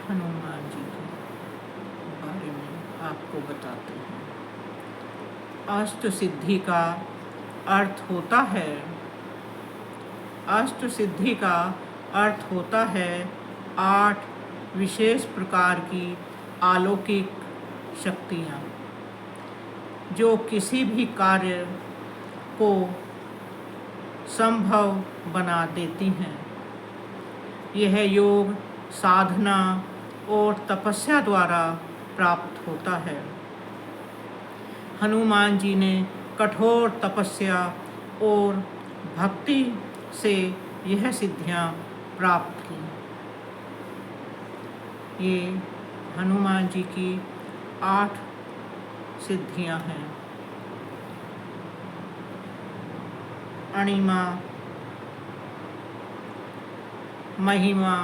हनुमान जी के बारे में आपको बताते हैं। अष्ट सिद्धि का अर्थ होता है अष्ट सिद्धि का अर्थ होता है 8 विशेष प्रकार की अलौकिक शक्तियाँ जो किसी भी कार्य को संभव बना देती हैं। यह योग साधना और तपस्या द्वारा प्राप्त होता है। हनुमान जी ने कठोर तपस्या और भक्ति से यह सिद्धियां प्राप्त की। ये हनुमान जी की 8 सिद्धियां हैं। अणिमा, महिमा,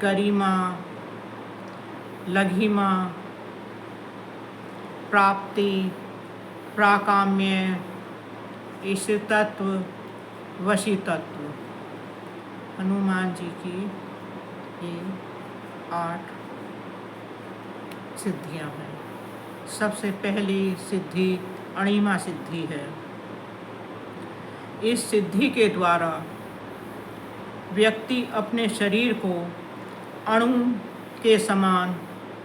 गरिमा, लघिमा, प्राप्ति, प्राकाम्य, ईशतत्व, वशीतत्व। हनुमान जी की ये 8 सिद्धियां हैं। सबसे पहली सिद्धि अणिमा सिद्धि है। इस सिद्धि के द्वारा व्यक्ति अपने शरीर को अणु के समान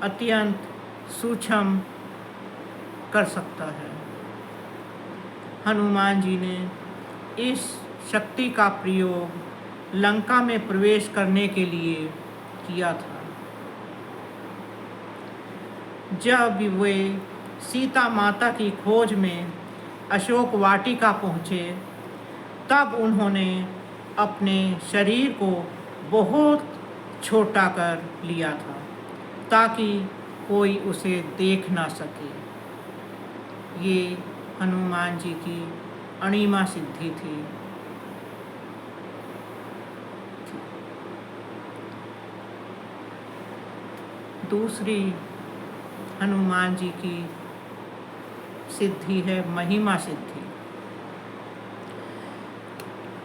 अत्यंत सूक्ष्म कर सकता है। हनुमान जी ने इस शक्ति का प्रयोग लंका में प्रवेश करने के लिए किया था। जब वे सीता माता की खोज में अशोक वाटिका पहुँचे, तब उन्होंने अपने शरीर को बहुत छोटा कर लिया था ताकि कोई उसे देख ना सके। ये हनुमान जी की अणिमा सिद्धि थी। दूसरी हनुमान जी की सिद्धि है महिमा सिद्धि।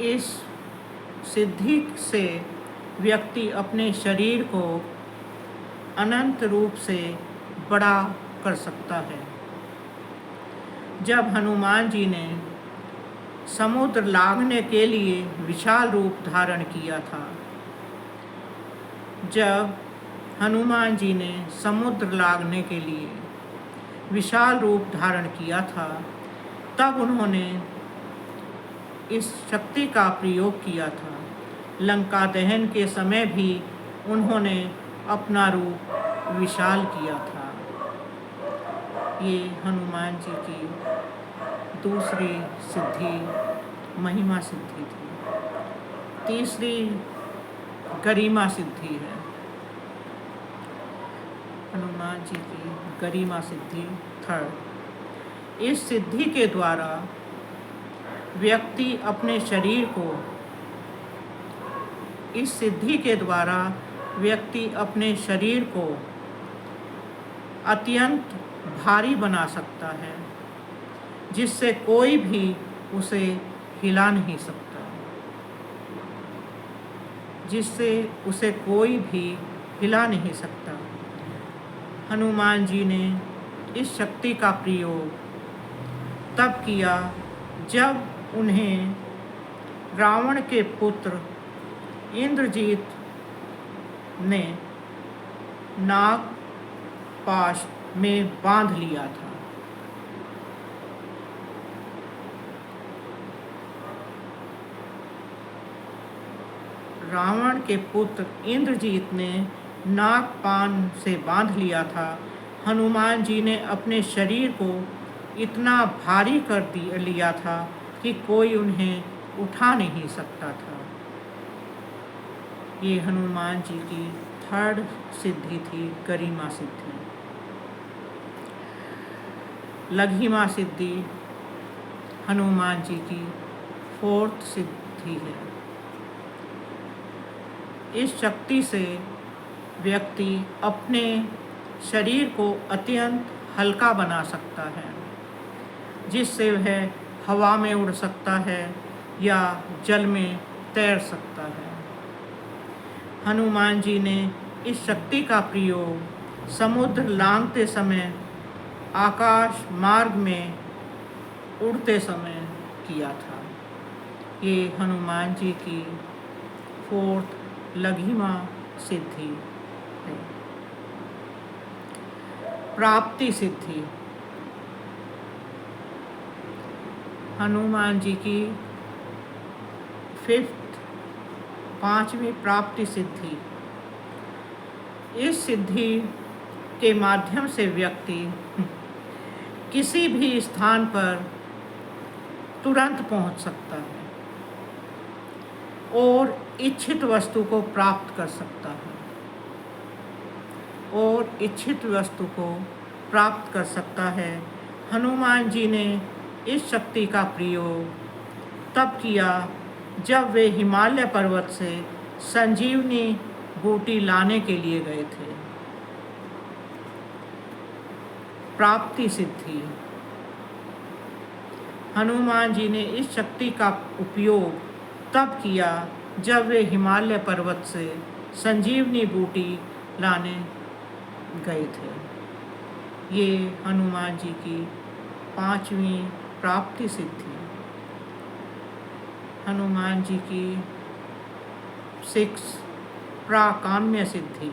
इस सिद्धि से व्यक्ति अपने शरीर को अनंत रूप से बड़ा कर सकता है। जब हनुमान जी ने समुद्र लांघने के लिए विशाल रूप धारण किया था, जब हनुमान जी ने समुद्र लांघने के लिए विशाल रूप धारण किया था, तब उन्होंने इस शक्ति का प्रयोग किया था। लंका दहन के समय भी उन्होंने अपना रूप विशाल किया था। ये हनुमान जी की दूसरी सिद्धि महिमा सिद्धि थी। तीसरी गरिमा सिद्धि है। हनुमान जी की गरिमा सिद्धि थर्ड। इस सिद्धि के द्वारा व्यक्ति अपने शरीर को इस सिद्धि के द्वारा व्यक्ति अपने शरीर को अत्यंत भारी बना सकता है, जिससे कोई भी उसे हिला नहीं सकता, जिससे उसे कोई भी हिला नहीं सकता। हनुमान जी ने इस शक्ति का प्रयोग तब किया जब उन्हें रावण के पुत्र इंद्रजीत ने नागपाश में बांध लिया था। रावण के पुत्र इंद्रजीत ने नागपान से बांध लिया था। हनुमान जी ने अपने शरीर को इतना भारी कर लिया था कि कोई उन्हें उठा नहीं सकता था। ये हनुमान जी की थर्ड सिद्धि थी, गरिमा सिद्धि। लघिमा सिद्धि हनुमान जी की फोर्थ सिद्धि है। इस शक्ति से व्यक्ति अपने शरीर को अत्यंत हल्का बना सकता है, जिससे वह हवा में उड़ सकता है या जल में तैर सकता है। हनुमान जी ने इस शक्ति का प्रयोग समुद्र लांघते समय, आकाश मार्ग में उड़ते समय किया था। ये हनुमान जी की 4th लघिमा सिद्धि है। प्राप्ति सिद्धि। हनुमान जी की 5वीं प्राप्ति सिद्धि। इस सिद्धि के माध्यम से व्यक्ति किसी भी स्थान पर तुरंत पहुंच सकता है और इच्छित वस्तु को प्राप्त कर सकता है हनुमान जी ने इस शक्ति का प्रयोग तब किया जब वे हिमालय पर्वत से संजीवनी बूटी लाने के लिए गए थे। प्राप्ति सिद्धि। हनुमान जी ने इस शक्ति का उपयोग तब किया जब वे हिमालय पर्वत से संजीवनी बूटी लाने गए थे। ये हनुमान जी की 5वीं प्राप्ति सिद्धि। हनुमान जी की 6 प्राकाम्य सिद्धि।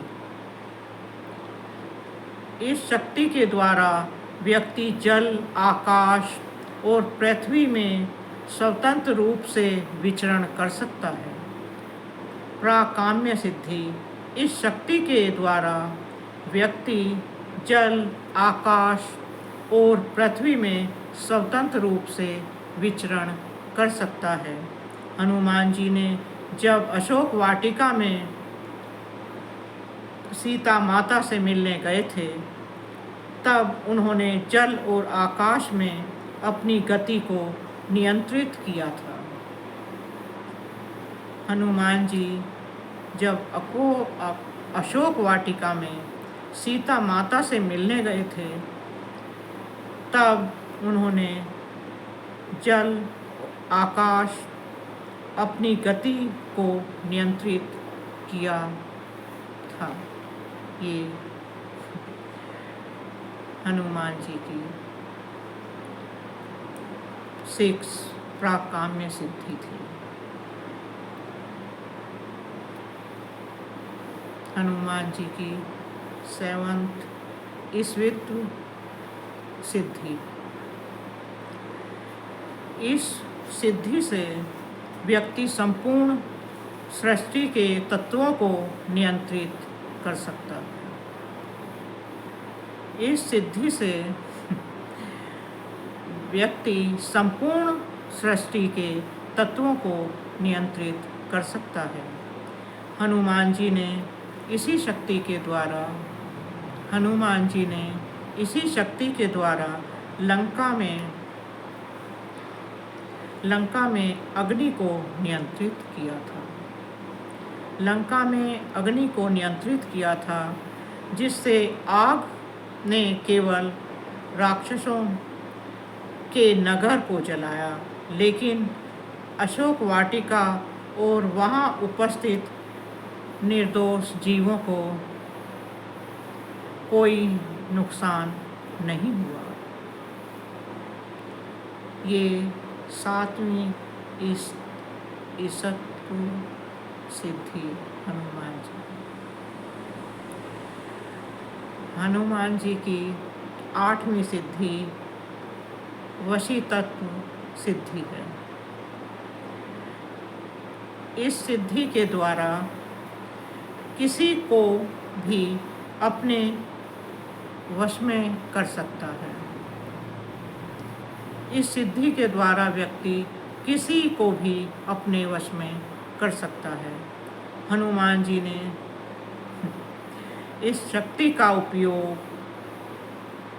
इस शक्ति के द्वारा व्यक्ति जल, आकाश और पृथ्वी में स्वतंत्र रूप से विचरण कर सकता है। प्राकाम्य सिद्धि। इस शक्ति के द्वारा व्यक्ति जल, आकाश और पृथ्वी में स्वतंत्र रूप से विचरण कर सकता है। हनुमान जी ने जब अशोक वाटिका में सीता माता से मिलने गए थे, तब उन्होंने जल और आकाश में अपनी गति को नियंत्रित किया था। हनुमान जी जब अशोक वाटिका में सीता माता से मिलने गए थे, तब उन्होंने जल, आकाश, अपनी गति को नियंत्रित किया था। ये हनुमान जी की 6 प्राकाम्य सिद्धि थी। हनुमान जी की 7th ईश्वरत्व सिद्धि। इस सिद्धि से व्यक्ति संपूर्ण सृष्टि के तत्वों को नियंत्रित कर सकता है। इस सिद्धि से व्यक्ति संपूर्ण सृष्टि के तत्वों को नियंत्रित कर सकता है। हनुमान जी ने इसी शक्ति के द्वारा लंका में अग्नि को नियंत्रित किया था। जिससे आग ने केवल राक्षसों के नगर को जलाया, लेकिन अशोक वाटिका और वहाँ उपस्थित निर्दोष जीवों को कोई नुकसान नहीं हुआ। ये 7वीं ईशत्व सिद्धि हनुमान जी की 8वीं सिद्धि वशीतत्व सिद्धि है। इस सिद्धि के द्वारा किसी को भी अपने वश में कर सकता है। इस सिद्धि के द्वारा व्यक्ति किसी को भी अपने वश में कर सकता है। हनुमान जी ने इस शक्ति का उपयोग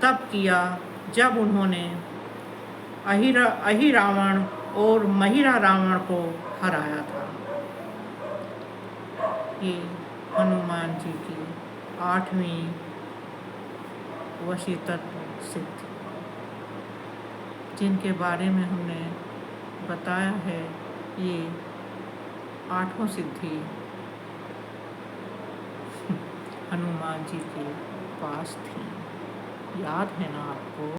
तब किया जब उन्होंने अहिरावण और महिरा रावण को हराया था। ये हनुमान जी की 8वीं वशीतत्व सिद्धि, जिनके बारे में हमने बताया है। ये 8वां सिद्धि हनुमान जी के पास थी। याद है ना आपको?